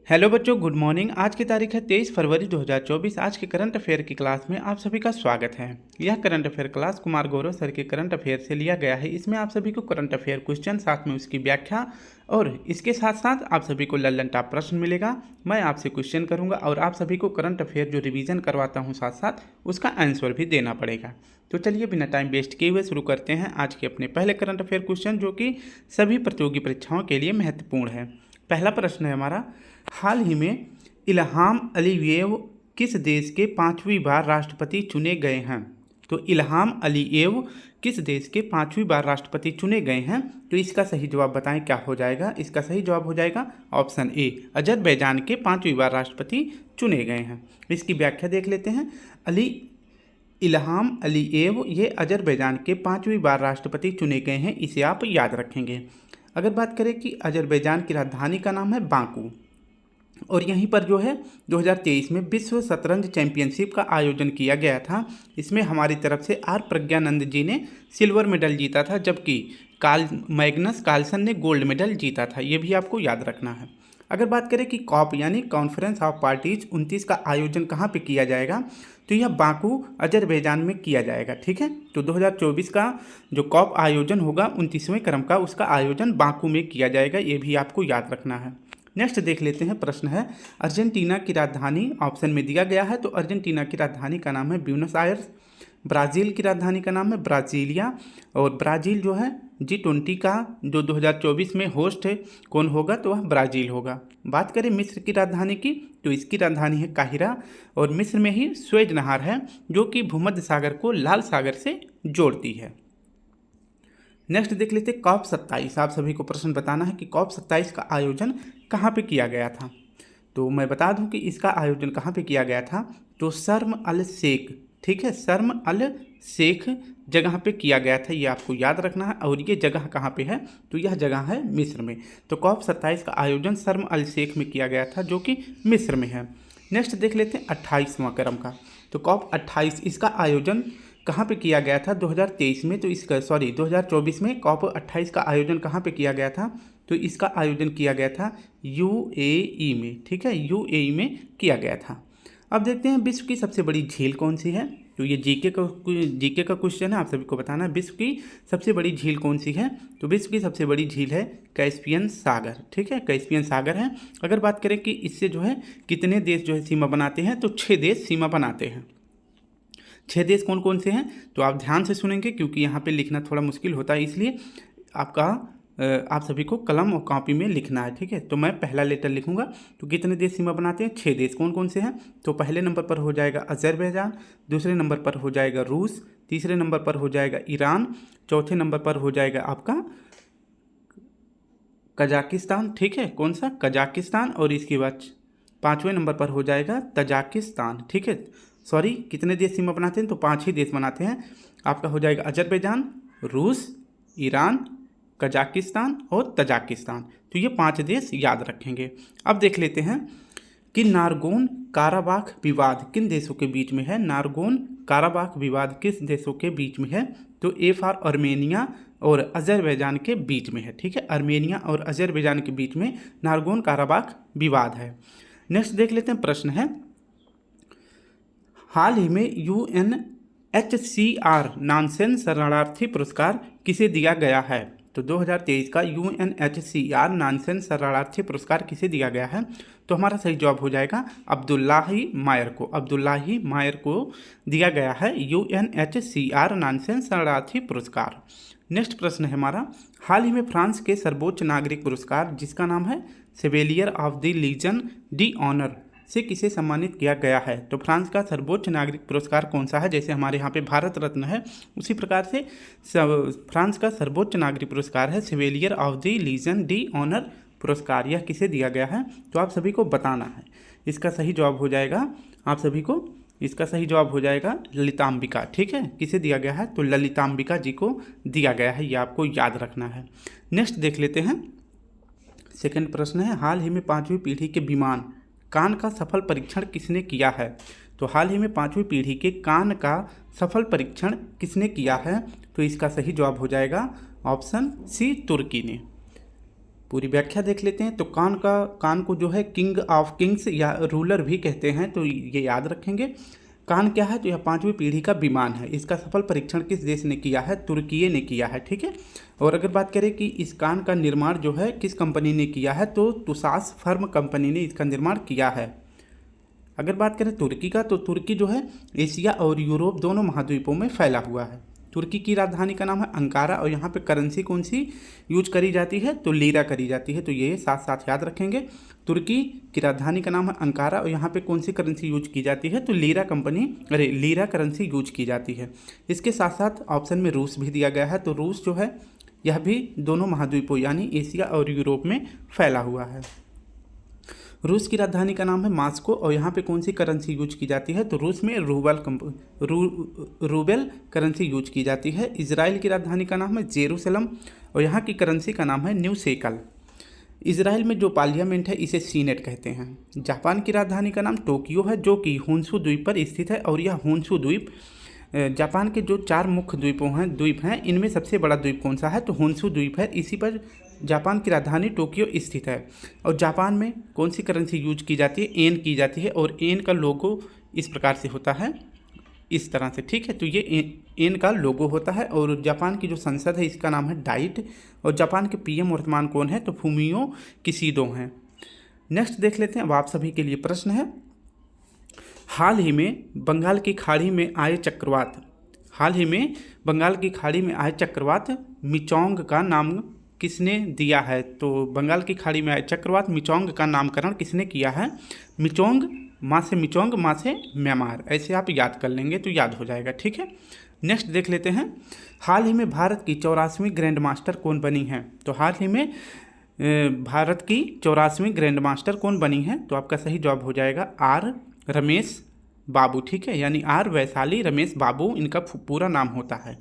Hello बच्चों, good morning. आज की तारीख है 23 फरवरी 2024। आज के करंट अफेयर की क्लास में आप सभी का स्वागत है। यह current affair class Kumar Gaurav sir के करंट अफेयर से लिया गया है। इसमें आप सभी को करंट अफेयर क्वेश्चन, साथ में उसकी व्याख्या और इसके साथ साथ आप सभी को लल्लन टॉप प्रश्न मिलेगा। मैं आपसे क्वेश्चन करूँगा और आप सभी को करंट अफेयर जो रिविज़न करवाता हूँ साथ साथ उसका आंसर भी देना पड़ेगा। तो चलिए बिना टाइम वेस्ट किए हुए शुरू करते हैं आज के अपने पहले करंट अफेयर क्वेश्चन, जो कि सभी प्रतियोगी परीक्षाओं के लिए महत्वपूर्ण है। पहला प्रश्न है हमारा, हाल ही में इल्हाम अलीयेव किस देश के 5वीं बार राष्ट्रपति चुने गए हैं? तो इल्हाम अलीयेव किस देश के 5वीं बार राष्ट्रपति चुने गए हैं? तो इसका सही जवाब बताएं, क्या हो जाएगा? इसका सही जवाब हो जाएगा ऑप्शन ए, अजरबैजान के 5वीं बार राष्ट्रपति चुने गए हैं। इसकी व्याख्या देख लेते हैं। इल्हाम अलीयेव ये अजरबैजान के 5वीं बार राष्ट्रपति चुने गए हैं, इसे आप याद रखेंगे। अगर बात करें कि अजरबैजान की राजधानी का नाम है बाकू, और यहीं पर जो है 2023 में विश्व शतरंज चैंपियनशिप का आयोजन किया गया था। इसमें हमारी तरफ से आर प्रज्ञानंद जी ने सिल्वर मेडल जीता था, जबकि मैग्नस कार्लसन ने गोल्ड मेडल जीता था। ये भी आपको याद रखना है। अगर बात करें कि कॉप यानी कॉन्फ्रेंस ऑफ पार्टीज 29 का आयोजन कहाँ पे किया जाएगा, तो यह बाकू अजरबैजान में किया जाएगा। ठीक है, तो 2024 का जो कॉप आयोजन होगा 29वें क्रम का, उसका आयोजन बाकू में किया जाएगा। ये भी आपको याद रखना है। नेक्स्ट देख लेते हैं। प्रश्न है, अर्जेंटीना की राजधानी ऑप्शन में दिया गया है, तो अर्जेंटीना की राजधानी का नाम है ब्यूनस आयर्स। ब्राज़ील की राजधानी का नाम है ब्राज़ीलिया, और ब्राज़ील जो है G20 का जो 2024 में होस्ट है कौन होगा, तो वह ब्राज़ील होगा। बात करें मिस्र की राजधानी की, तो इसकी राजधानी है काहिरा, और मिस्र में ही स्वेज नहर है जो कि भूमध्य सागर को लाल सागर से जोड़ती है। नेक्स्ट देख लेते कॉप 27। आप सभी को प्रश्न बताना है कि कॉप 27 का आयोजन कहाँ पे किया गया था। तो मैं बता दूं कि इसका आयोजन कहाँ पे किया गया था, तो शर्म अल शेख, ठीक है, शर्म अल शेख जगह पे किया गया था। ये आपको याद रखना है। और ये जगह कहाँ पे है, तो यह जगह है मिस्र में। तो कॉप 27 का आयोजन शर्म अल शेख में किया गया था, जो कि मिस्र में है। नेक्स्ट देख लेते हैं 28वां क्रम का। तो कॉप 28 इसका आयोजन कहाँ पे किया गया था 2023 में, तो इसका 2024 में कॉप 28 का आयोजन कहाँ पे किया गया था, तो इसका आयोजन किया गया था यूएई में। ठीक है, यूएई में किया गया था। अब देखते हैं विश्व की सबसे बड़ी झील कौन सी है। तो ये जीके का क्वेश्चन है, आप सभी को बताना है विश्व की सबसे बड़ी झील कौन सी है। तो विश्व की सबसे बड़ी झील है कैस्पियन सागर। ठीक है, कैस्पियन सागर है। अगर बात करें कि इससे जो है कितने देश जो है सीमा बनाते हैं, तो 6 देश सीमा बनाते हैं। 6 देश कौन कौन से हैं, तो आप ध्यान से सुनेंगे क्योंकि यहाँ पे लिखना थोड़ा मुश्किल होता है, इसलिए आप सभी को कलम और कॉपी में लिखना है। ठीक है, तो मैं पहला लेटर लिखूंगा। तो कितने देश सीमा बनाते हैं, 6 देश। कौन कौन से हैं, तो पहले नंबर पर हो जाएगा अजरबैजान, दूसरे नंबर पर हो जाएगा रूस, तीसरे नंबर पर हो जाएगा ईरान, चौथे नंबर पर हो जाएगा आपका कजाकिस्तान। ठीक है, कौन सा, कजाकिस्तान। और इसके बाद 5वें नंबर पर हो जाएगा तजाकिस्तान। ठीक है, सॉरी, कितने देश सीमा बनाते हैं, तो 5 ही देश बनाते हैं। आपका हो जाएगा अजरबैजान, रूस, ईरान, कजाकिस्तान और तजाकिस्तान। तो ये 5 देश याद रखेंगे। अब देख लेते हैं कि नारगोन काराबाख विवाद किन देशों के बीच में है। नारगोन काराबाख विवाद किस देशों के बीच में है, तो ए फॉर आर्मेनिया और अजरबैजान के बीच में है। ठीक है, आर्मेनिया और अजरबैजान के बीच में नारगोन काराबाख विवाद है। नेक्स्ट देख लेते हैं। प्रश्न है, हाल ही में UNHCR नानसेन शरणार्थी पुरस्कार किसे दिया गया है। तो 2023 का UNHCR नानसेन शरणार्थी पुरस्कार किसे दिया गया है, तो हमारा सही जवाब हो जाएगा अब्दुल्लाही मायर को। अब्दुल्लाही मायर को दिया गया है UNHCR नानसेन शरणार्थी पुरस्कार। नेक्स्ट प्रश्न है हमारा, हाल ही में फ्रांस के सर्वोच्च नागरिक पुरस्कार जिसका नाम है Chevalier of the Legion de Honour से किसे सम्मानित किया गया है। तो फ्रांस का सर्वोच्च नागरिक पुरस्कार कौन सा है, जैसे हमारे यहाँ पे भारत रत्न है, उसी प्रकार से फ्रांस का सर्वोच्च नागरिक पुरस्कार है Chevalier of the Legion de Honour पुरस्कार। यह किसे दिया गया है, तो आप सभी को बताना है। इसका सही जवाब हो जाएगा, आप सभी को इसका सही जवाब हो जाएगा ललितांबिका। ठीक है, किसे दिया गया है, तो ललितांबिका जी को दिया गया है, ये आपको याद रखना है। नेक्स्ट देख लेते हैं। सेकंड प्रश्न है, हाल ही में 5वीं पीढ़ी के विमान कान का सफल परीक्षण किसने किया है। तो हाल ही में 5वीं पीढ़ी के कान का सफल परीक्षण किसने किया है, तो इसका सही जवाब हो जाएगा ऑप्शन सी, तुर्की ने। पूरी व्याख्या देख लेते हैं। तो कान को जो है किंग ऑफ किंग्स या रूलर भी कहते हैं, तो ये याद रखेंगे। कान क्या है? तो यह 5वीं पीढ़ी का विमान है। इसका सफल परीक्षण किस देश ने किया है? तुर्की ने किया है। ठीक है। और अगर बात करें कि इस कान का निर्माण जो है किस कंपनी ने किया है, तो तुसास फर्म कंपनी ने इसका निर्माण किया है। अगर बात करें तुर्की का, तो तुर्की जो है एशिया और यूरोप दोनों महाद्वीपों में फैला हुआ है। तुर्की की राजधानी का नाम है अंकारा, और यहाँ पे करेंसी कौन सी यूज करी जाती है? तो लीरा करी जाती है। तो ये साथ साथ याद रखेंगे। तुर्की की राजधानी का नाम है अंकारा, और यहाँ पे कौन सी करेंसी यूज की जाती है? तो लीरा करेंसी यूज की जाती है। इसके साथ साथ ऑप्शन में रूस भी दिया गया है। तो रूस जो है यह भी दोनों महाद्वीपों यानी एशिया और यूरोप में फैला हुआ है। रूस की राजधानी का नाम है मॉस्को, और यहाँ पे कौन सी करेंसी यूज की जाती है? तो रूस में रूबेल करेंसी यूज की जाती है। इजराइल की राजधानी का नाम है जेरूसलम, और यहाँ की करेंसी का नाम है न्यू शेकल। इजराइल में जो पार्लियामेंट है इसे सीनेट कहते हैं। जापान की राजधानी का नाम टोक्यो है, जो कि होन्शु द्वीप पर स्थित है, और यह होन्शु द्वीप जापान के जो 4 मुख्य द्वीप हैं इनमें सबसे बड़ा द्वीप कौन सा है? तो होन्शु द्वीप है। इसी पर जापान की राजधानी टोक्यो स्थित है। और जापान में कौन सी करेंसी यूज की जाती है? येन की जाती है, और येन का लोगो इस प्रकार से होता है, इस तरह से। ठीक है। तो ये येन का लोगो होता है। और जापान की जो संसद है इसका नाम है डाइट, और जापान के पीएम वर्तमान कौन है? तो फूमियो किशिडो हैं। नेक्स्ट देख लेते हैं। अब आप सभी के लिए प्रश्न है, हाल ही में बंगाल की खाड़ी में आए चक्रवात मिचोंग का नाम किसने दिया है? तो बंगाल की खाड़ी में आए चक्रवात मिचोंग का नामकरण किसने किया है? मिचोंग, माँ से म्यांमार, ऐसे आप याद कर लेंगे तो याद हो जाएगा। ठीक है। नेक्स्ट देख लेते हैं। हाल ही में भारत की 84वीं ग्रैंड मास्टर कौन बनी है? तो हाल ही में भारत की 84वीं ग्रैंड मास्टर कौन बनी है? तो आपका सही जवाब हो जाएगा आर रमेश बाबू। ठीक है। यानी आर वैशाली रमेश बाबू इनका पूरा नाम होता है।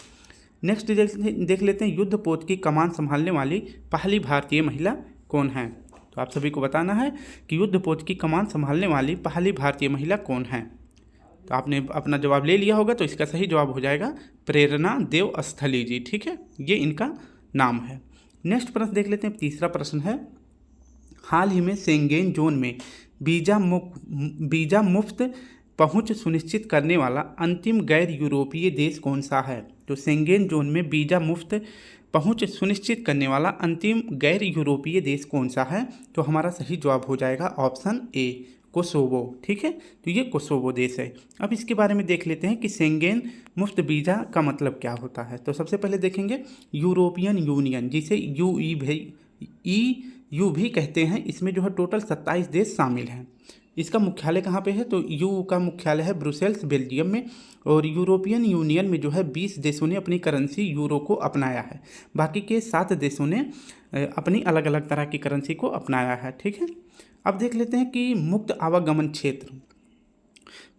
नेक्स्ट देख लेते हैं। युद्ध पोत की कमान संभालने वाली पहली भारतीय महिला कौन है? तो आप सभी को बताना है कि युद्ध पोत की कमान संभालने वाली पहली भारतीय महिला कौन है। तो आपने अपना जवाब ले लिया होगा, तो इसका सही जवाब हो जाएगा प्रेरणा देव स्थली जी। ठीक है। ये इनका नाम है। नेक्स्ट प्रश्न देख लेते हैं। तीसरा प्रश्न है, हाल ही में शेंगेन जोन में वीजा मुफ्त पहुंच सुनिश्चित करने वाला अंतिम गैर यूरोपीय देश कौन सा है? तो शेंगेन जोन में वीजा मुफ्त पहुंच सुनिश्चित करने वाला अंतिम गैर यूरोपीय देश कौन सा है? तो हमारा सही जवाब हो जाएगा ऑप्शन ए, कोसोवो। ठीक है। तो ये कोसोवो देश है। अब इसके बारे में देख लेते हैं कि शेंगेन मुफ्त वीज़ा का मतलब क्या होता है। तो सबसे पहले देखेंगे यूरोपियन यूनियन, जिसे EU भी कहते हैं। इसमें जो है टोटल 27 देश शामिल हैं। इसका मुख्यालय कहाँ पे है? तो EU का मुख्यालय है ब्रुसेल्स, बेल्जियम में। और यूरोपियन यूनियन में जो है 20 देशों ने अपनी करेंसी यूरो को अपनाया है। बाकी के 7 देशों ने अपनी अलग अलग तरह की करेंसी को अपनाया है। ठीक है। अब देख लेते हैं कि मुक्त आवागमन क्षेत्र,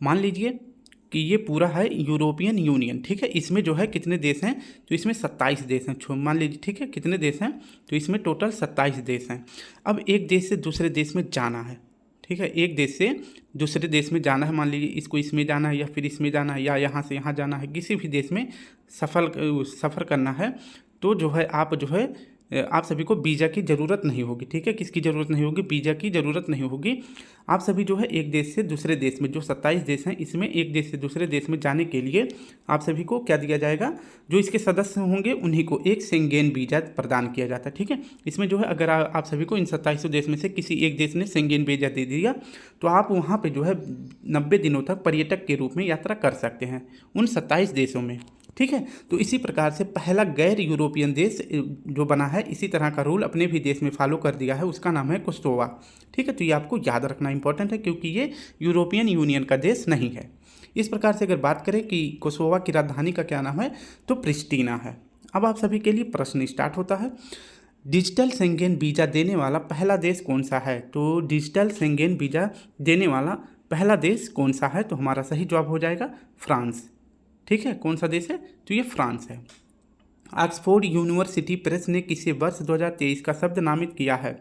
मान लीजिए कि ये पूरा है यूरोपियन यूनियन। ठीक है। इसमें जो है कितने देश हैं? तो इसमें 27 देश हैं। मान लीजिए, ठीक है, कितने देश हैं? तो इसमें टोटल 27 देश हैं। अब एक देश से दूसरे देश में जाना है। ठीक है। एक देश से दूसरे देश में जाना है, मान लीजिए इसको इसमें जाना है या फिर इसमें जाना है या यहाँ से यहाँ जाना है, किसी भी देश में सफ़र करना है, तो जो है आप सभी को वीज़ा की ज़रूरत नहीं होगी। ठीक है। किसकी ज़रूरत नहीं होगी? वीज़ा की ज़रूरत नहीं होगी। आप सभी जो है एक देश से दूसरे देश में, जो 27 देश हैं इसमें एक देश से दूसरे देश में जाने के लिए आप सभी को क्या दिया जाएगा? जो इसके सदस्य होंगे उन्हीं को एक शेंगेन वीज़ा प्रदान किया जाता है। ठीक है। इसमें जो है अगर आप सभी को इन 27 देश में से किसी एक देश ने शेंगेन वीज़ा दे दिया तो आप वहाँ पर जो है 90 दिनों तक पर्यटक के रूप में यात्रा कर सकते हैं उन 27 देशों में। ठीक है। तो इसी प्रकार से पहला गैर यूरोपियन देश जो बना है, इसी तरह का रूल अपने भी देश में फॉलो कर दिया है, उसका नाम है कोसोवा। ठीक है। तो ये आपको याद रखना इंपॉर्टेंट है, क्योंकि ये यूरोपियन यूनियन का देश नहीं है। इस प्रकार से अगर बात करें कि कोसोवा की राजधानी का क्या नाम है, तो प्रिस्टीना है। अब आप सभी के लिए प्रश्न स्टार्ट होता है, डिजिटल शेंगेन वीज़ा देने वाला पहला देश कौन सा है? तो डिजिटल शेंगेन वीज़ा देने वाला पहला देश कौन सा है? तो हमारा सही जवाब हो जाएगा फ्रांस। ठीक है। कौन सा देश है? तो ये फ्रांस है। ऑक्सफोर्ड यूनिवर्सिटी प्रेस ने किसे वर्ष 2023 का शब्द नामित किया है?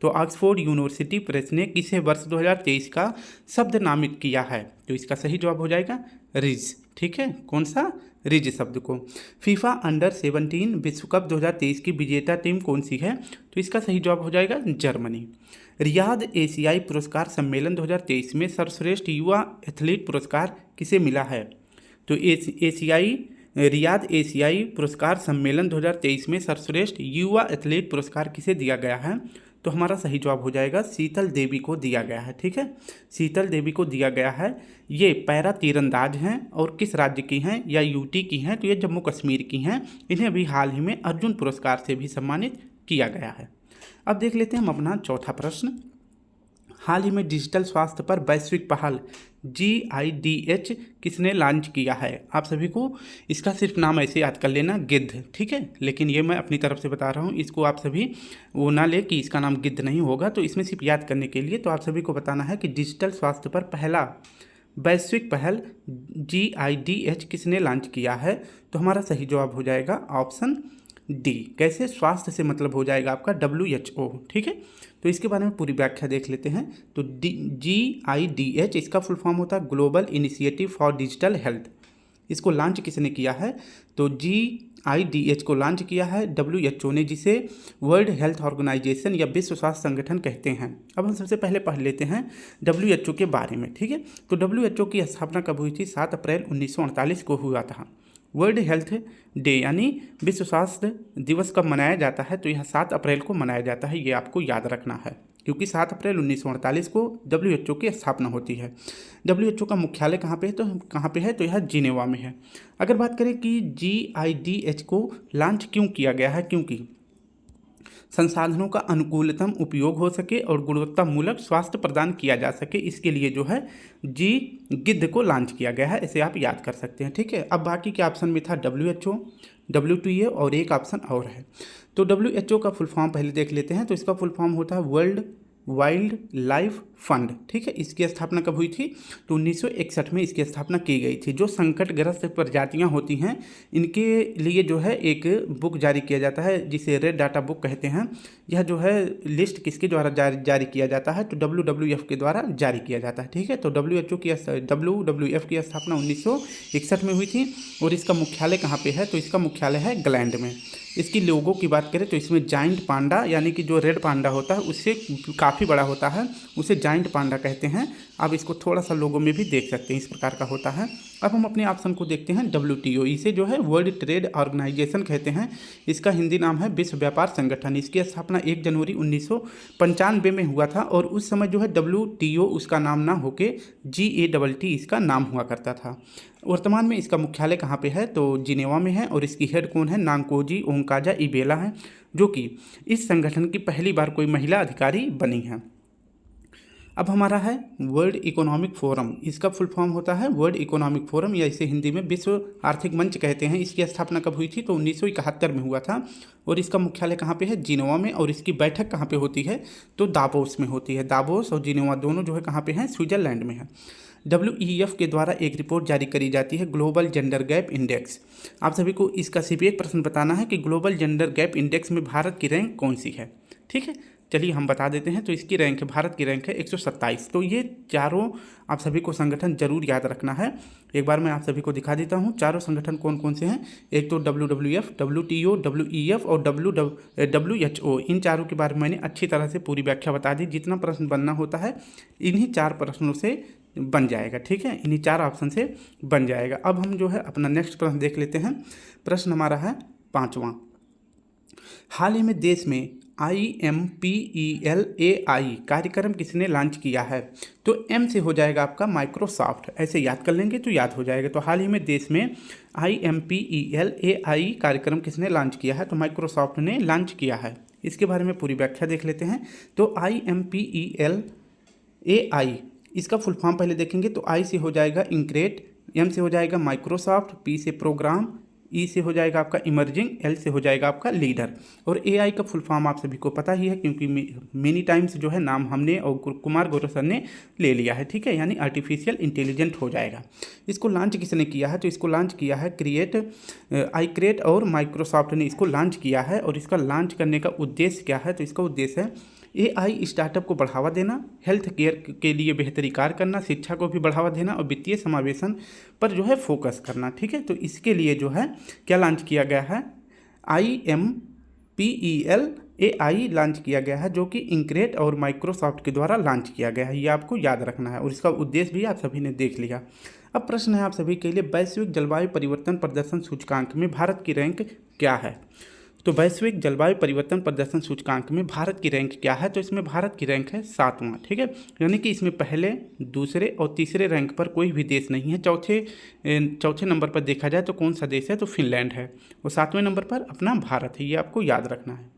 तो ऑक्सफोर्ड यूनिवर्सिटी प्रेस ने किसे वर्ष 2023 का शब्द नामित किया है? तो इसका सही जवाब हो जाएगा रिज, ठीक है, कौन सा, रिज शब्द को। फीफा अंडर-17 विश्व कप 2023 की विजेता टीम कौन सी है? तो इसका सही जवाब हो जाएगा जर्मनी। रियाद एशियाई पुरस्कार सम्मेलन 2023 में सर्वश्रेष्ठ युवा एथलीट पुरस्कार किसे मिला है? तो रियाद एशियाई पुरस्कार सम्मेलन 2023 में सर्वश्रेष्ठ युवा एथलीट पुरस्कार किसे दिया गया है? तो हमारा सही जवाब हो जाएगा शीतल देवी को दिया गया है, ठीक है, शीतल देवी को दिया गया है। ये पैरा तीरंदाज हैं और किस राज्य की हैं या यूटी की हैं? तो ये जम्मू कश्मीर की हैं। इन्हें अभी हाल ही में अर्जुन पुरस्कार से भी सम्मानित किया गया है। अब देख लेते हैं हम अपना चौथा प्रश्न। हाल ही में डिजिटल स्वास्थ्य पर वैश्विक पहल GIDH किसने लॉन्च किया है? आप सभी को इसका सिर्फ नाम ऐसे याद कर लेना, गिद्ध, ठीक है, लेकिन ये मैं अपनी तरफ से बता रहा हूँ, इसको आप सभी वो ना ले कि इसका नाम गिद्ध नहीं होगा। तो इसमें सिर्फ याद करने के लिए तो आप सभी को बताना है कि डिजिटल स्वास्थ्य पर पहला वैश्विक पहल GIDH किसने लॉन्च किया है? तो हमारा सही जवाब हो जाएगा ऑप्शन डी। कैसे? स्वास्थ्य से मतलब हो जाएगा आपका WHO, ठीक है। तो इसके बारे में पूरी व्याख्या देख लेते हैं। तो GIDH इसका फुल फॉर्म होता है global initiative for digital health. इसको लॉन्च किसने किया है? तो GIDH को लॉन्च किया है WHO ने, जिसे वर्ल्ड हेल्थ ऑर्गेनाइजेशन या विश्व स्वास्थ्य संगठन कहते हैं। अब हम सबसे पहले पढ़ लेते हैं WHO के बारे में, ठीक है। तो WHO की स्थापना कब हुई थी? 7 अप्रैल 1948 को हुआ था। वर्ल्ड हेल्थ डे यानी विश्व स्वास्थ्य दिवस कब मनाया जाता है? तो यह 7 अप्रैल को मनाया जाता है, ये आपको याद रखना है, क्योंकि 7 अप्रैल 1948 को WHO की स्थापना होती है। WHO का मुख्यालय कहाँ पे है? तो यह जिनेवा में है। अगर बात करें कि GIDH को लॉन्च क्यों किया गया है, क्योंकि संसाधनों का अनुकूलतम उपयोग हो सके और गुणवत्तामूलक स्वास्थ्य प्रदान किया जा सके, इसके लिए जो है गिद्ध को लॉन्च किया गया है, इसे आप याद कर सकते हैं, ठीक है। अब बाकी के ऑप्शन में था WHO, WTA और एक ऑप्शन और है। तो WHO का फुल फॉर्म पहले देख लेते हैं। तो इसका फुल फॉर्म होता है वर्ल्ड वाइल्ड लाइफ फंड, ठीक है। इसकी स्थापना कब हुई थी? तो 1961 में इसकी स्थापना की गई थी। जो संकटग्रस्त प्रजातियां होती हैं, इनके लिए जो है एक बुक जारी किया जाता है, जिसे रेड डाटा बुक कहते हैं। यह जो है लिस्ट किसके द्वारा जारी किया जाता है? तो WWF के द्वारा जारी किया जाता है, ठीक है। तो WWF की स्थापना 1961 में हुई थी। और इसका मुख्यालय कहाँ पे है? तो इसका मुख्यालय है इंग्लैंड में। इसकी लोगों की बात करें तो इसमें जाइंट पांडा यानी कि जो रेड पांडा होता है उससे काफ़ी बड़ा होता है, उसे जाइंट पांडा कहते हैं। आप इसको थोड़ा सा लोगों में भी देख सकते हैं, इस प्रकार का होता है। अब हम अपने ऑप्शन को देखते हैं WTO, इसे जो है वर्ल्ड ट्रेड ऑर्गेनाइजेशन कहते हैं। इसका हिंदी नाम है विश्व व्यापार संगठन। इसकी स्थापना 1 जनवरी 1995 में हुआ था और उस समय जो है WTO उसका नाम ना होके GATT इसका नाम हुआ करता था। वर्तमान में इसका मुख्यालय कहाँ पे है? तो जिनेवा में है। और इसकी हेड कौन है? नांकोजी ओंकाजा इबेला है, जो कि इस संगठन की पहली बार कोई महिला अधिकारी बनी है। अब हमारा है वर्ल्ड इकोनॉमिक फोरम। इसका फुल फॉर्म होता है वर्ल्ड इकोनॉमिक फोरम, या इसे हिंदी में विश्व आर्थिक मंच कहते हैं। इसकी स्थापना कब हुई थी? तो 1971 में हुआ था। और इसका मुख्यालय कहाँ पे है? जिनेवा में। और इसकी बैठक कहाँ पे होती है? तो दावोस में होती है। दावोस और जिनेवा दोनों जो है कहाँ पे हैं? स्विट्जरलैंड में है। WEF के द्वारा एक रिपोर्ट जारी करी जाती है, ग्लोबल जेंडर गैप इंडेक्स। आप सभी को इसका सिर्फ एक प्रश्न बताना है कि ग्लोबल जेंडर गैप इंडेक्स में भारत की रैंक कौन सी है, ठीक है। चलिए हम बता देते हैं। तो इसकी रैंक है, भारत की रैंक है 127। तो ये चारों आप सभी को संगठन जरूर याद रखना है। एक बार मैं आप सभी को दिखा देता हूँ चारों संगठन कौन कौन से हैं। एक तो WWF, WTO, WEF और WHO। इन चारों के बारे में मैंने अच्छी तरह से पूरी व्याख्या बता दी। जितना प्रश्न बनना होता है इन्हीं 4 प्रश्नों से बन जाएगा, ठीक है, इन्हीं 4 ऑप्शन से बन जाएगा। अब हम जो है अपना नेक्स्ट प्रश्न देख लेते हैं। प्रश्न हमारा है 5वां। हाल ही में देश में IMPELAI कार्यक्रम किसने लॉन्च किया है? तो M से हो जाएगा आपका माइक्रोसॉफ्ट, ऐसे याद कर लेंगे तो याद हो जाएगा। तो हाल ही में देश में IMPELAI कार्यक्रम किसने लॉन्च किया है? तो माइक्रोसॉफ्ट ने लॉन्च किया है। इसके बारे में पूरी व्याख्या देख लेते हैं। तो IMPELAI इसका फुल फॉर्म पहले देखेंगे। तो I से हो जाएगा इंक्रेट, M से हो जाएगा माइक्रोसॉफ्ट, P से प्रोग्राम, E से हो जाएगा आपका इमर्जिंग, L से हो जाएगा आपका लीडर। और AI का फुल फॉर्म आप सभी को पता ही है, क्योंकि मेनी टाइम्स जो है नाम हमने और कुमार गौरव सर ने ले लिया है, ठीक है, यानी आर्टिफिशियल इंटेलिजेंट हो जाएगा। इसको लॉन्च किसने किया है? तो इसको लॉन्च किया है iCREAT और माइक्रोसॉफ्ट ने इसको लॉन्च किया है। और इसका लॉन्च करने का उद्देश्य क्या है? तो इसका उद्देश्य है AI स्टार्टअप को बढ़ावा देना, हेल्थ केयर के लिए बेहतरी कार्य करना, शिक्षा को भी बढ़ावा देना और वित्तीय समावेशन पर जो है फोकस करना। ठीक है, तो इसके लिए जो है क्या लॉन्च किया गया है, IMPEL AI लॉन्च किया गया है, जो कि इंक्रेट और माइक्रोसॉफ्ट के द्वारा लॉन्च किया गया है। ये आपको याद रखना है और इसका उद्देश्य भी आप सभी ने देख लिया। अब प्रश्न है आप सभी के लिए, वैश्विक जलवायु परिवर्तन प्रदर्शन सूचकांक में भारत की रैंक क्या है। तो वैश्विक जलवायु परिवर्तन प्रदर्शन सूचकांक में भारत की रैंक क्या है, तो इसमें भारत की रैंक है 7वां। ठीक है, यानी कि इसमें पहले, दूसरे और तीसरे रैंक पर कोई भी देश नहीं है। चौथे नंबर पर देखा जाए तो कौन सा देश है, तो फिनलैंड है, और 7वें नंबर पर अपना भारत है। ये आपको याद रखना है।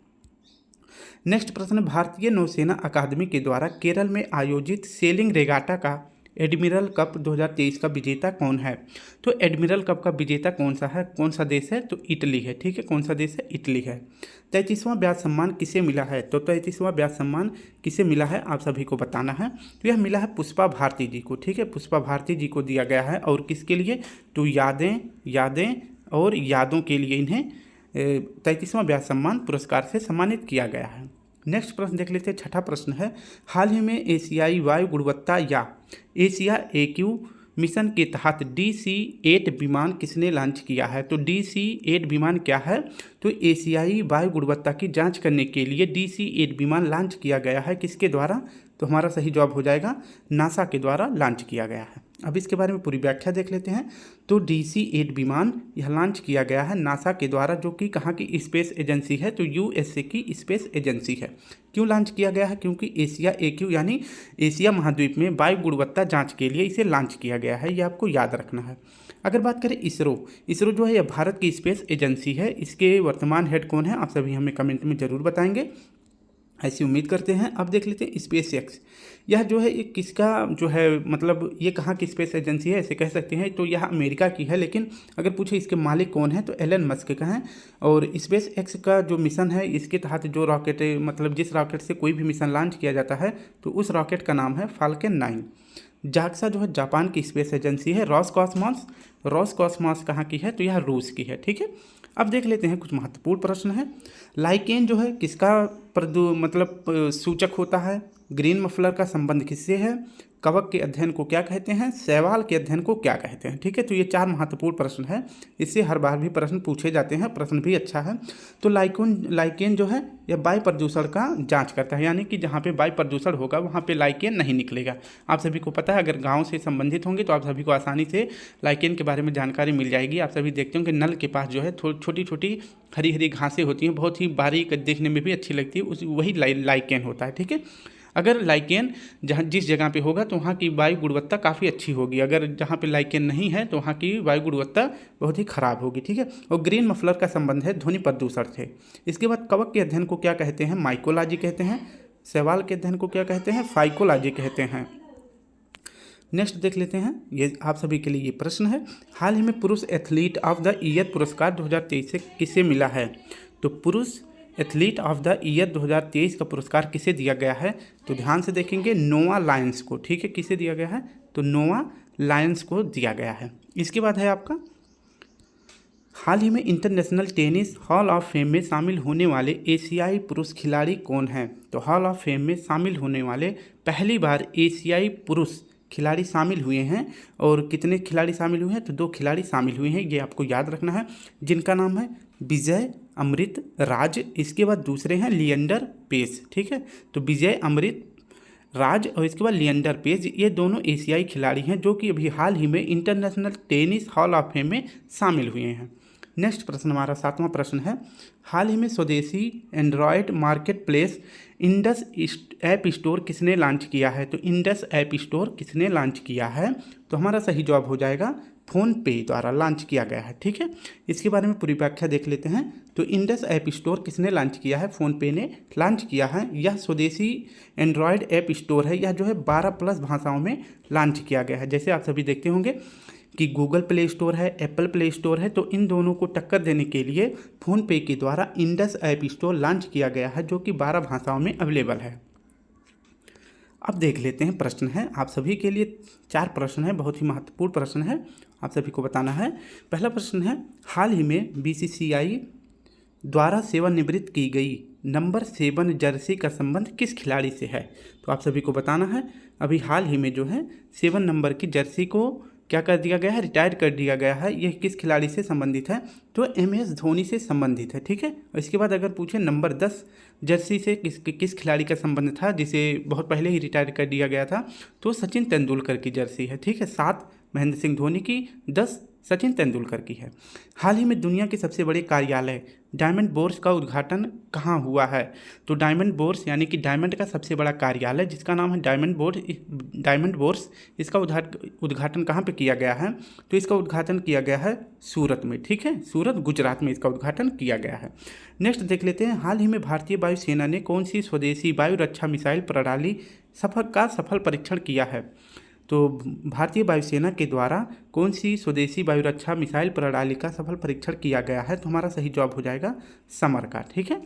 नेक्स्ट प्रश्न, भारतीय नौसेना अकादमी के द्वारा केरल में आयोजित सेलिंग रेगाटा का एडमिरल कप 2023 का विजेता कौन है। तो एडमिरल कप का विजेता कौन सा है, कौन सा देश है, तो इटली है। ठीक है, कौन सा देश है, इटली है। 33वां ब्याज सम्मान किसे मिला है, तो 33वां ब्याज सम्मान किसे मिला है आप सभी को बताना है। तो यह मिला है पुष्पा भारती जी को। ठीक है, पुष्पा भारती जी को दिया गया है, और किसके लिए, तो यादें और यादों के लिए इन्हें 33वां ब्याज सम्मान पुरस्कार से सम्मानित किया गया है। नेक्स्ट प्रश्न देख लेते हैं। छठा प्रश्न है, हाल ही में एशियाई वायु गुणवत्ता या एशिया AQ मिशन के तहत DC-8 विमान किसने लॉन्च किया है। तो DC-8 विमान क्या है, तो एशियाई वायु गुणवत्ता की जांच करने के लिए DC-8 विमान लॉन्च किया गया है। किसके द्वारा, तो हमारा सही जवाब हो जाएगा नासा के द्वारा लॉन्च किया गया है। अब इसके बारे में पूरी व्याख्या देख लेते हैं। तो DC-8 विमान यह लॉन्च किया गया है नासा के द्वारा, जो कि कहाँ की स्पेस एजेंसी है, तो USA की स्पेस एजेंसी है। क्यों लॉन्च किया गया है, क्योंकि एशिया AQ यानी एशिया महाद्वीप में वायु गुणवत्ता जांच के लिए इसे लॉन्च किया गया है। ये आपको याद रखना है। अगर बात करें इसरो जो है यह भारत की स्पेस एजेंसी है। इसके वर्तमान हेड कौन है, आप सभी हमें कमेंट में जरूर बताएंगे, ऐसी उम्मीद करते हैं। अब देख लेते हैं SpaceX, यह जो है ये किसका जो है, मतलब ये कहाँ की स्पेस एजेंसी है ऐसे कह सकते हैं, तो यह अमेरिका की है। लेकिन अगर पूछे इसके मालिक कौन है, तो एलन मस्क का है। और SpaceX का जो मिशन है, इसके तहत जो रॉकेट, मतलब जिस रॉकेट से कोई भी मिशन लॉन्च किया जाता है, तो उस रॉकेट का नाम है फाल्कन 9। जाक्सा जो है जापान की स्पेस एजेंसी है। रॉसकॉस्मॉस कहाँ की है, तो यह रूस की है। ठीक है, अब देख लेते हैं कुछ महत्वपूर्ण प्रश्न है। लाइकेन जो है किसका मतलब सूचक होता है, ग्रीन मफलर का संबंध किससे है, कवक के अध्ययन को क्या कहते हैं, शैवाल के अध्ययन को क्या कहते हैं। ठीक है, तो ये 4 महत्वपूर्ण प्रश्न है। इससे हर बार भी प्रश्न पूछे जाते हैं, प्रश्न भी अच्छा है। तो लाइकेन जो है यह वायु प्रदूषण का जांच करता है, यानी कि जहाँ पे वायु प्रदूषण होगा वहाँ पे लाइकेन नहीं निकलेगा। आप सभी को पता है, अगर गाँव से संबंधित होंगे तो आप सभी को आसानी से लाइकेन के बारे में जानकारी मिल जाएगी। आप सभी देखते होंगे नल के पास जो है छोटी छोटी हरी हरी घासें होती हैं, बहुत ही बारीक, देखने में भी अच्छी लगती है, वही लाइकेन होता है। ठीक है, अगर लाइकेन जिस जगह पे होगा तो वहाँ की वायु गुणवत्ता काफ़ी अच्छी होगी, अगर जहाँ पे लाइकेन नहीं है तो वहाँ की वायु गुणवत्ता बहुत ही खराब होगी। ठीक है, और ग्रीन मफलर का संबंध है ध्वनि प्रदूषण से। इसके बाद कवक के अध्ययन को क्या कहते हैं, माइकोलॉजी कहते हैं। शैवाल के अध्ययन को क्या कहते हैं, फाइकोलॉजी कहते हैं। नेक्स्ट देख लेते हैं, ये आप सभी के लिए ये प्रश्न है। हाल ही में पुरुष एथलीट ऑफ द ईयर पुरस्कार 2023 से किसे मिला है। तो पुरुष एथलीट ऑफ द ईयर 2023 का पुरस्कार किसे दिया गया है, तो ध्यान से देखेंगे नोआ लायंस को। ठीक है, किसे दिया गया है, तो नोआ लायंस को दिया गया है। इसके बाद है आपका, हाल ही में international tennis hall of fame में शामिल होने वाले एशियाई पुरुष खिलाड़ी कौन हैं। तो हॉल ऑफ फेम में शामिल होने वाले पहली बार एशियाई पुरुष खिलाड़ी शामिल हुए हैं। और कितने खिलाड़ी शामिल हुए हैं, तो 2 खिलाड़ी शामिल हुए हैं, ये आपको याद रखना है, जिनका नाम है विजय अमृत राज। इसके बाद दूसरे हैं लिएंडर पेस। ठीक है, तो विजय अमृत राज और इसके बाद लिएंडर पेस, ये दोनों एशियाई खिलाड़ी हैं जो कि अभी हाल ही में international tennis hall of fame में शामिल हुए हैं। नेक्स्ट प्रश्न हमारा 7वां प्रश्न है, हाल ही में स्वदेशी Android market place Indus app store किसने लॉन्च किया है। तो इंडस ऐप स्टोर किसने लॉन्च किया है, तो हमारा सही जवाब हो जाएगा फ़ोनपे द्वारा लॉन्च किया गया है। ठीक है, इसके बारे में पूरी व्याख्या देख लेते हैं। तो इंडस ऐप स्टोर किसने लॉन्च किया है, फ़ोनपे ने लॉन्च किया है। यह स्वदेशी एंड्रॉयड ऐप स्टोर है, यह जो है 12+ भाषाओं में लॉन्च किया गया है। जैसे आप सभी देखते होंगे कि गूगल प्ले स्टोर है, एप्पल प्ले स्टोर है, तो इन दोनों को टक्कर देने के लिए फ़ोनपे के द्वारा इंडस ऐप स्टोर लॉन्च किया गया है, जो कि 12 भाषाओं में अवेलेबल है। अब देख लेते हैं प्रश्न है आप सभी के लिए 4 प्रश्न है, बहुत ही महत्वपूर्ण प्रश्न है, आप सभी को बताना है। पहला प्रश्न है, हाल ही में BCCI द्वारा सेवानिवृत्त की गई नंबर 7 जर्सी का संबंध किस खिलाड़ी से है? तो आप सभी को बताना है। अभी हाल ही में जो है 7 नंबर की जर्सी को क्या कर दिया गया है, रिटायर कर दिया गया है। यह किस खिलाड़ी से संबंधित है? तो MS धोनी से संबंधित है। ठीक है। और इसके बाद अगर पूछे नंबर 10 जर्सी से किस खिलाड़ी का संबंध था जिसे बहुत पहले ही रिटायर कर दिया गया था? तो सचिन तेंदुलकर की जर्सी है। ठीक है। 7 महेंद्र सिंह धोनी की, 10 सचिन तेंदुलकर की है। हाल ही में दुनिया के सबसे बड़े कार्यालय डायमंड बोर्स का उद्घाटन कहाँ हुआ है? तो डायमंड बोर्स यानी कि डायमंड का सबसे बड़ा कार्यालय जिसका नाम है डायमंड बोर्स, इसका उद्घाटन कहाँ पे किया गया है? तो इसका उद्घाटन किया गया है सूरत में। ठीक है। सूरत गुजरात में इसका उद्घाटन किया गया है। नेक्स्ट देख लेते हैं, हाल ही में भारतीय वायुसेना ने कौन सी स्वदेशी वायु रक्षा मिसाइल प्रणाली सफल परीक्षण किया है? तो भारतीय वायुसेना के द्वारा कौन सी स्वदेशी वायु रक्षा मिसाइल प्रणाली का सफल परीक्षण किया गया है? तो हमारा सही जवाब हो जाएगा समर का। ठीक है।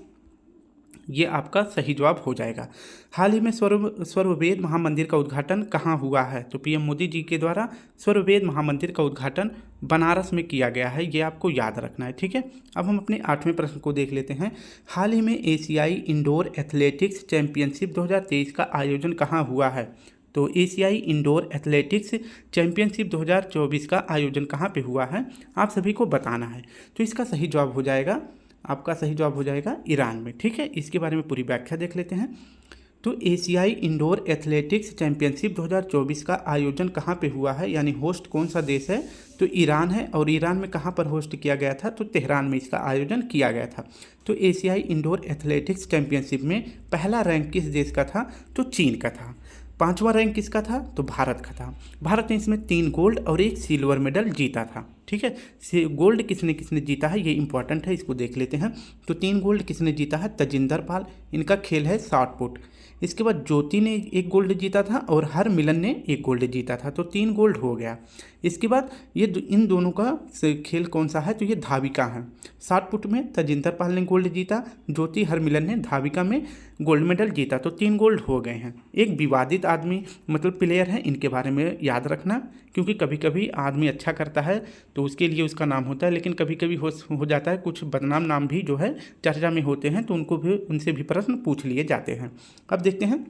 ये आपका सही जवाब हो जाएगा। हाल ही में स्वरवेद महामंदिर का उद्घाटन कहाँ हुआ है? तो PM मोदी जी के द्वारा स्वरवेद महामंदिर का उद्घाटन बनारस में किया गया है। ये आपको याद रखना है। ठीक है। अब हम अपने 8वें प्रश्न को देख लेते हैं। हाल ही में एशियाई इंडोर एथलेटिक्स चैंपियनशिप 2023 का आयोजन कहाँ हुआ है? तो एशियाई इंडोर एथलेटिक्स चैंपियनशिप 2024 का आयोजन कहाँ पे हुआ है? आप सभी को बताना है। तो इसका सही जवाब हो जाएगा, आपका सही जवाब हो जाएगा ईरान में। ठीक है। इसके बारे में पूरी व्याख्या देख लेते हैं। तो एशियाई इंडोर एथलेटिक्स चैंपियनशिप 2024 का आयोजन कहाँ पे हुआ है, यानी होस्ट कौन सा देश है? तो ईरान है। और ईरान में कहाँ पर होस्ट किया गया था? तो तेहरान में इसका आयोजन किया गया था। तो एशियाई इंडोर एथलेटिक्स चैंपियनशिप में पहला रैंक किस देश का था? तो चीन का था। 5वां रैंक किसका था? तो भारत का था। भारत ने इसमें 3 गोल्ड और 1 सिल्वर मेडल जीता था। ठीक है। गोल्ड किसने किसने जीता है, ये इंपॉर्टेंट है, इसको देख लेते हैं। तो 3 गोल्ड किसने जीता है? तजिंदर पाल, इनका खेल है शॉट पुट। इसके बाद ज्योति ने 1 गोल्ड जीता था और हरमिलन ने 1 गोल्ड जीता था। तो 3 गोल्ड हो गया। इसके बाद ये इन दोनों का खेल कौन सा है? तो ये धाविका है। शॉट पुट में तजिंदर पाल ने गोल्ड जीता, ज्योति हरमिलन ने धाविका में गोल्ड मेडल जीता। तो 3 गोल्ड हो गए हैं। एक विवादित आदमी मतलब प्लेयर है, इनके बारे में याद रखना, क्योंकि कभी कभी आदमी अच्छा करता है तो उसके लिए उसका नाम होता है, लेकिन कभी कभी हो जाता है कुछ बदनाम नाम भी जो है चर्चा में होते हैं, तो उनसे भी प्रश्न पूछ लिए जाते हैं। अब देखते हैं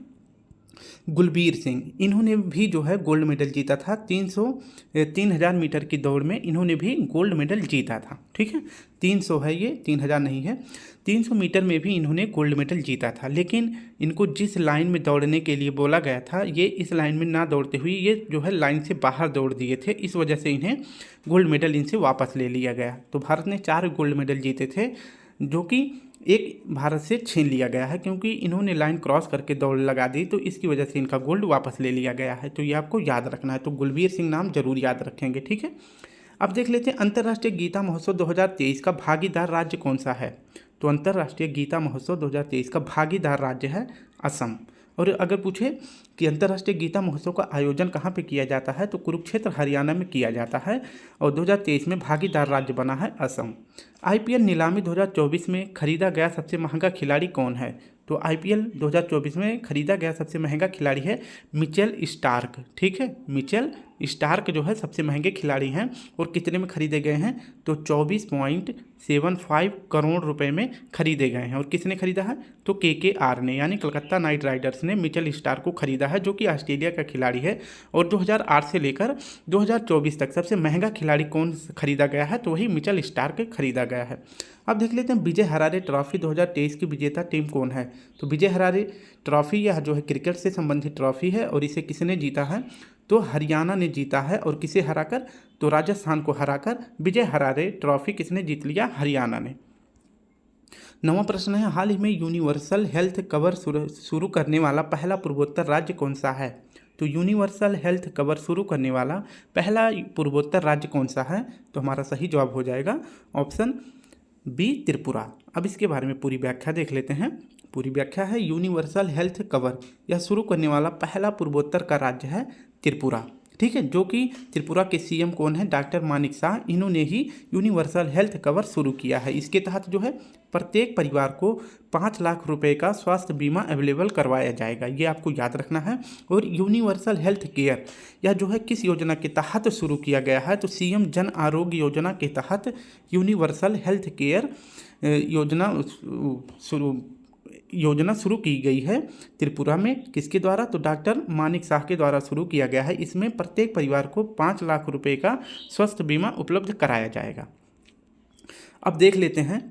गुलबीर सिंह, इन्होंने भी जो है गोल्ड मेडल जीता था। 3000 मीटर की दौड़ में इन्होंने भी गोल्ड मेडल जीता था। ठीक है। 300 है ये, 3000 नहीं है। 300 मीटर में भी इन्होंने गोल्ड मेडल जीता था, लेकिन इनको जिस लाइन में दौड़ने के लिए बोला गया था, ये इस लाइन में ना दौड़ते हुए ये जो है लाइन से बाहर दौड़ दिए थे। इस वजह से इन्हें गोल्ड मेडल इनसे वापस ले लिया गया। तो भारत ने 4 गोल्ड मेडल जीते थे, जो कि एक भारत से छीन लिया गया है, क्योंकि इन्होंने लाइन क्रॉस करके दौड़ लगा दी, तो इसकी वजह से इनका गोल्ड वापस ले लिया गया है। तो ये आपको याद रखना है। तो गुलबीर सिंह नाम जरूर याद रखेंगे। ठीक है। अब देख लेते हैं अंतर्राष्ट्रीय गीता महोत्सव 2023 का भागीदार राज्य कौन सा है? तो अंतर्राष्ट्रीय गीता महोत्सव 2023 का भागीदार राज्य है असम। और अगर पूछे कि अंतर्राष्ट्रीय गीता महोत्सव का आयोजन कहाँ पे किया जाता है, तो कुरुक्षेत्र हरियाणा में किया जाता है, और 2023 में भागीदार राज्य बना है असम। IPL नीलामी 2024 में खरीदा गया सबसे महंगा खिलाड़ी कौन है? तो IPL 2024 में खरीदा गया सबसे महंगा खिलाड़ी है मिचेल स्टार्क। ठीक है। मिचेल स्टार्क जो है सबसे महंगे खिलाड़ी हैं, और कितने में खरीदे गए हैं? तो 24.75 करोड़ रुपए में खरीदे गए हैं। और किसने खरीदा है? तो KKR ने, यानी कलकत्ता नाइट राइडर्स ने मिचेल स्टार्क को खरीदा है, जो कि ऑस्ट्रेलिया का खिलाड़ी है। और 2008 से लेकर 2024 तक सबसे महंगा खिलाड़ी कौन खरीदा गया है? तो वही मिचेल स्टार्क खरीदा गया है। अब देख लेते हैं विजय हरारे ट्रॉफी 2023 की विजेता टीम कौन है? तो विजय हरारे ट्रॉफी यह जो है क्रिकेट से संबंधित ट्रॉफी है, और इसे किसने जीता है? तो हरियाणा ने जीता है। और किसे हराकर? तो राजस्थान को हराकर विजय हरारे ट्रॉफी किसने जीत लिया? हरियाणा ने। 9वां प्रश्न है, हाल ही में यूनिवर्सल हेल्थ कवर शुरू करने वाला पहला पूर्वोत्तर राज्य कौन सा है? तो यूनिवर्सल हेल्थ कवर शुरू करने वाला पहला पूर्वोत्तर राज्य कौन सा है? तो हमारा सही जवाब हो जाएगा ऑप्शन B त्रिपुरा। अब इसके बारे में पूरी व्याख्या देख लेते हैं। पूरी व्याख्या है, यूनिवर्सल हेल्थ कवर यह शुरू करने वाला पहला पूर्वोत्तर का राज्य है त्रिपुरा। ठीक है। जो कि त्रिपुरा के CM कौन है? डॉक्टर मानिक शाह। इन्होंने ही यूनिवर्सल हेल्थ कवर शुरू किया है। इसके तहत जो है प्रत्येक परिवार को 5 लाख रुपए का स्वास्थ्य बीमा अवेलेबल करवाया जाएगा। ये आपको याद रखना है। और यूनिवर्सल हेल्थ केयर यह जो है किस योजना के तहत शुरू किया गया है? तो CM जन आरोग्य योजना के तहत यूनिवर्सल हेल्थ केयर योजना शुरू योजना शुरू की गई है त्रिपुरा में। किसके द्वारा? तो डॉक्टर मानिक शाह के द्वारा शुरू किया गया है। इसमें प्रत्येक परिवार को 5 लाख रुपए का स्वास्थ्य बीमा उपलब्ध कराया जाएगा। अब देख लेते हैं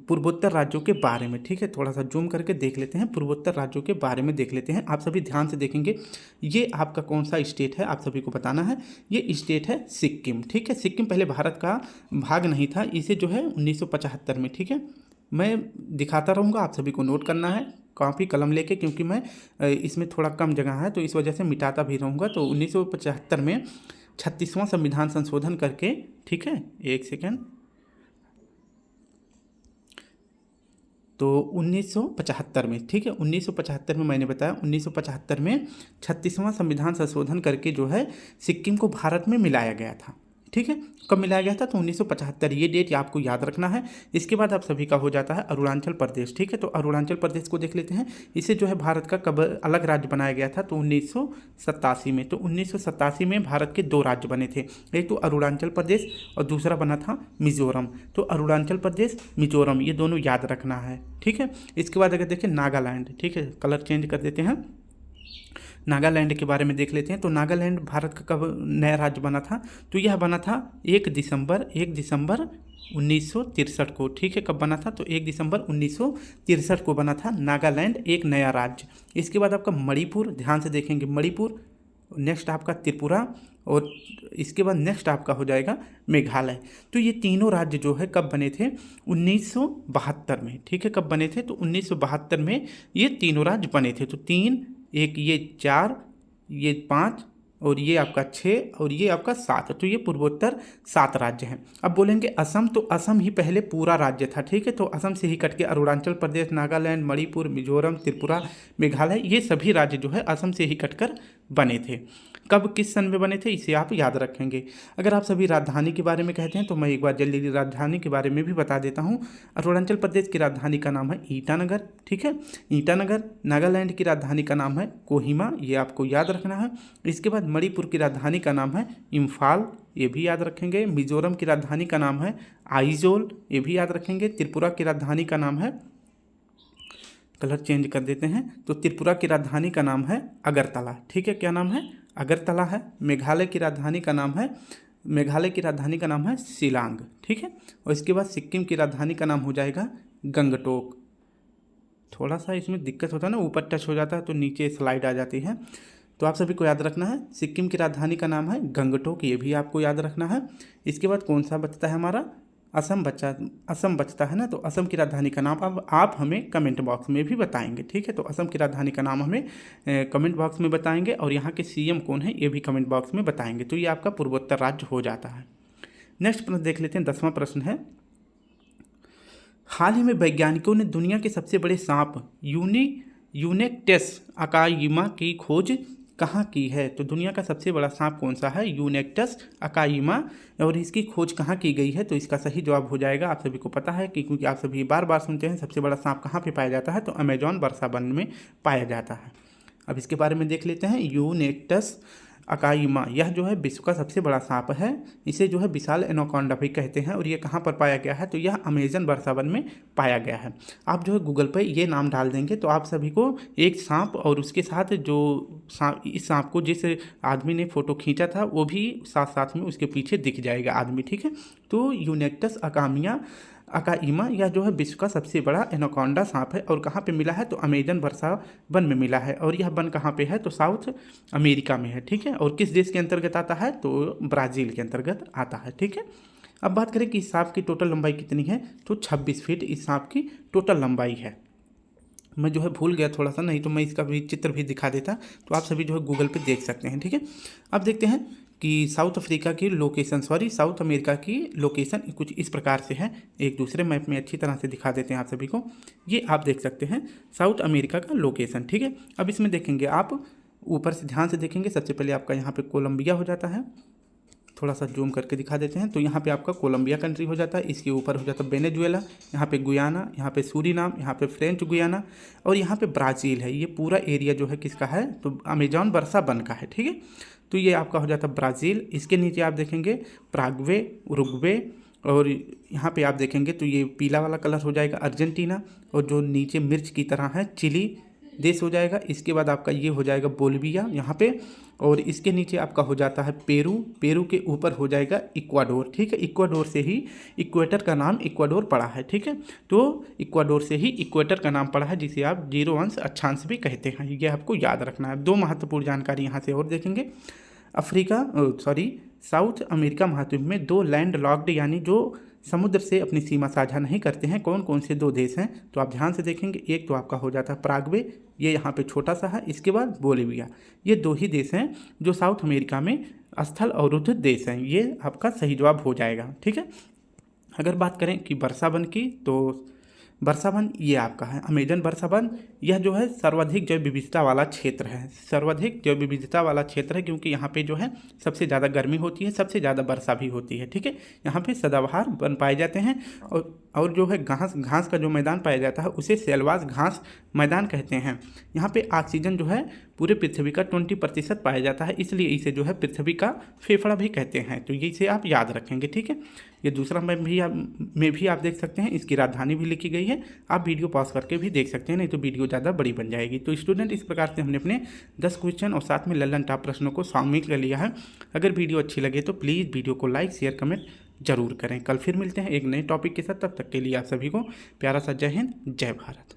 पूर्वोत्तर राज्यों के बारे में, ठीक है। थोड़ा सा जूम करके देख लेते हैं, पूर्वोत्तर राज्यों के बारे में देख लेते हैं। आप सभी ध्यान से देखेंगे, ये आपका कौन सा स्टेट है आप सभी को बताना है। ये स्टेट है सिक्किम, ठीक है। सिक्किम पहले भारत का भाग नहीं था, इसे जो है 1975 में, ठीक है। मैं दिखाता रहूँगा, आप सभी को नोट करना है कॉपी कलम लेके, क्योंकि मैं इसमें थोड़ा कम जगह है तो इस वजह से मिटाता भी रहूँगा। तो 1975 में 36वां संविधान संशोधन करके, ठीक है, एक सेकेंड, तो 1975 में, ठीक है, 1975 में मैंने बताया 1975 में 36वां संविधान संशोधन करके जो है सिक्किम को भारत में मिलाया गया था, ठीक है। कब मिलाया गया था? तो 1975, ये डेट आपको याद रखना है। इसके बाद आप सभी का हो जाता है अरुणाचल प्रदेश, ठीक है। तो अरुणाचल प्रदेश को देख लेते हैं, इसे जो है भारत का कब अलग राज्य बनाया गया था? तो 1987 में। तो 1987 में भारत के 2 राज्य बने थे, एक तो अरुणाचल प्रदेश और दूसरा बना था मिजोरम। तो अरुणाचल प्रदेश, मिजोरम, ये दोनों याद रखना है, ठीक है। इसके बाद अगर देखें नागालैंड, ठीक है, कलर चेंज कर देते हैं, नागालैंड के बारे में देख लेते हैं। तो नागालैंड भारत का कब नया राज्य बना था? तो यह बना था 1 दिसंबर 1963 को, ठीक है। कब बना था? तो 1 दिसंबर 1963 को बना था नागालैंड, एक नया राज्य। इसके बाद आपका मणिपुर, ध्यान से देखेंगे, मणिपुर, नेक्स्ट आपका त्रिपुरा, और इसके बाद नेक्स्ट आपका हो जाएगा मेघालय। तो ये तीनों राज्य जो है कब बने थे? 1972 में, ठीक है। कब बने थे? तो 1972 में ये तीनों राज्य बने थे। तो 3, एक ये 4, ये 5, और ये आपका 6, और ये आपका 7। तो ये पूर्वोत्तर 7 राज्य हैं। अब बोलेंगे असम, तो असम ही पहले पूरा राज्य था, ठीक है। तो असम से ही कट के अरुणाचल प्रदेश, नागालैंड, मणिपुर, मिजोरम, त्रिपुरा, मेघालय, ये सभी राज्य जो है असम से ही कटकर बने थे। कब, किस सन में बने थे, इसे आप याद रखेंगे। अगर आप सभी राजधानी के बारे में कहते हैं तो मैं एक बार जल्दी राजधानी के बारे में भी बता देता हूँ। अरुणाचल प्रदेश की राजधानी का नाम है ईटानगर, ठीक है, ईटानगर। नागालैंड की राजधानी का नाम है कोहिमा, ये आपको याद रखना है। इसके बाद मणिपुर की राजधानी का नाम है इम्फाल, ये भी याद रखेंगे। मिजोरम की राजधानी का नाम है आइजोल, ये भी याद रखेंगे। त्रिपुरा की राजधानी का नाम है, कलर चेंज कर देते हैं, तो त्रिपुरा की राजधानी का नाम है अगरतला, ठीक है। क्या नाम है? अगरतला है। मेघालय की राजधानी का नाम है शिलांग, ठीक है। और इसके बाद सिक्किम की राजधानी का नाम हो जाएगा गंगटोक। थोड़ा सा इसमें दिक्कत होता है ना, ऊपर टच हो जाता है तो नीचे स्लाइड आ जाती है, तो आप सभी को याद रखना है। सिक्किम की राजधानी का नाम है गंगटोक, ये भी आपको याद रखना है। इसके बाद कौन सा बचता है हमारा? असम बचता है ना। तो असम की राजधानी का नाम अब आप हमें कमेंट बॉक्स में भी बताएंगे, ठीक है। तो असम की राजधानी का नाम हमें कमेंट बॉक्स में बताएंगे, और यहाँ के सीएम कौन है ये भी कमेंट बॉक्स में बताएंगे। तो ये आपका पूर्वोत्तर राज्य हो जाता है। नेक्स्ट प्रश्न देख लेते हैं, 10वां प्रश्न है, हाल ही में वैज्ञानिकों ने दुनिया के सबसे बड़े सांप यूनेक्टस अकाइमा की खोज कहाँ की है? तो दुनिया का सबसे बड़ा सांप कौन सा है? यूनेक्टस अकाइमा, और इसकी खोज कहाँ की गई है? तो इसका सही जवाब हो जाएगा, आप सभी को पता है कि क्योंकि आप सभी बार बार सुनते हैं सबसे बड़ा सांप कहाँ पे पाया जाता है, तो अमेजॉन वर्षा वन में पाया जाता है। अब इसके बारे में देख लेते हैं, यूनेक्टस अकाइमा, यह जो है विश्व का सबसे बड़ा सांप है। इसे जो है विशाल एनाकोंडा भी कहते हैं, और ये कहाँ पर पाया गया है? तो यह अमेजन वर्षा वन में पाया गया है। आप जो है गूगल पे ये नाम डाल देंगे तो आप सभी को एक सांप, और उसके साथ जो इस सांप को जिस आदमी ने फोटो खींचा था वो भी साथ साथ में उसके पीछे दिख जाएगा आदमी, ठीक है। तो यूनेक्टस अकाइमा यह जो है विश्व का सबसे बड़ा एनाकोंडा सांप है, और कहाँ पे मिला है? तो अमेजन वर्षा वन में मिला है, और यह वन कहाँ पे है? तो साउथ अमेरिका में है, ठीक है। और किस देश के अंतर्गत आता है? तो ब्राज़ील के अंतर्गत आता है, ठीक है। अब बात करें कि इस सांप की टोटल लंबाई कितनी है, तो 26 फीट इस सांप की टोटल लंबाई है। मैं जो है भूल गया थोड़ा सा, नहीं तो मैं इसका भी चित्र भी दिखा देता, तो आप सभी जो है गूगल पे देख सकते हैं, ठीक है। अब देखते हैं कि साउथ अमेरिका की लोकेशन कुछ इस प्रकार से है। एक दूसरे मैप में अच्छी तरह से दिखा देते हैं आप सभी को, ये आप देख सकते हैं साउथ अमेरिका का लोकेशन, ठीक है। अब इसमें देखेंगे आप ऊपर से ध्यान से देखेंगे, सबसे पहले आपका यहाँ पे कोलंबिया हो जाता है, थोड़ा सा जूम करके दिखा देते हैं, तो यहाँ पे आपका कोलंबिया कंट्री हो जाता है। इसके ऊपर हो जाता है वेनेजुएला, यहाँ पे गुयाना, यहाँ पे सूरीनाम, यहाँ पे फ्रेंच गुयाना, और यहाँ पे ब्राज़ील है। ये पूरा एरिया जो है किसका है? तो अमेजॉन वर्षा वन का है, ठीक है। तो ये आपका हो जाता है ब्राज़ील। इसके नीचे आप देखेंगे पराग्वे, उरुग्वे, और यहाँ पे आप देखेंगे तो ये पीला वाला कलर हो जाएगा अर्जेंटीना, और जो नीचे मिर्च की तरह है चिली देश हो जाएगा। इसके बाद आपका ये हो जाएगा बोलिविया यहाँ पे, और इसके नीचे आपका हो जाता है पेरू, पेरू के ऊपर हो जाएगा इक्वाडोर। ठीक है, इक्वाडोर से ही इक्वेटर का नाम इक्वाडोर पड़ा है। ठीक है, तो इक्वाडोर से ही इक्वेटर का नाम पड़ा है, जिसे आप 0 अंश अक्षांश भी कहते हैं। ये आपको याद रखना है। 2 महत्वपूर्ण जानकारी यहाँ से और देखेंगे। साउथ अमेरिका महाद्वीप में 2 लैंड लॉक्ड यानी जो समुद्र से अपनी सीमा साझा नहीं करते हैं, कौन कौन से 2 देश हैं, तो आप ध्यान से देखेंगे। एक तो आपका हो जाता है पराग्वे, ये यहाँ पे छोटा सा है। इसके बाद बोलिविया। ये 2 ही देश हैं जो साउथ अमेरिका में स्थल अवरुद्ध देश हैं। ये आपका सही जवाब हो जाएगा। ठीक है, अगर बात करें कि वर्षावन की, तो वर्षावन ये आपका है अमेजन वर्षावन। यह जो है सर्वाधिक जैव विविधता वाला क्षेत्र है, सर्वाधिक जैव विविधता वाला क्षेत्र है, क्योंकि यहाँ पे जो है सबसे ज़्यादा गर्मी होती है, सबसे ज़्यादा वर्षा भी होती है। ठीक है, यहाँ पे सदाबहार वन पाए जाते हैं, और जो है घास का जो मैदान पाया जाता है उसे सेलवास घास मैदान कहते हैं। यहाँ पे ऑक्सीजन जो है पूरे पृथ्वी का 20% पाया जाता है, इसलिए इसे जो है पृथ्वी का फेफड़ा भी कहते हैं। तो ये इसे आप याद रखेंगे। ठीक है, ये दूसरा में भी आप देख सकते हैं, इसकी राजधानी भी लिखी गई है। आप वीडियो पॉज करके भी देख सकते हैं, नहीं तो वीडियो ज़्यादा बड़ी बन जाएगी। तो स्टूडेंट, इस प्रकार से हमने अपने 10 क्वेश्चन और साथ में लल्लन टॉप प्रश्नों को शामिल कर लिया है। अगर वीडियो अच्छी लगे तो प्लीज़ वीडियो को लाइक शेयर कमेंट जरूर करें। कल फिर मिलते हैं एक नए टॉपिक के साथ। तब तक के लिए आप सभी को प्यारा सा जय हिंद, जय भारत।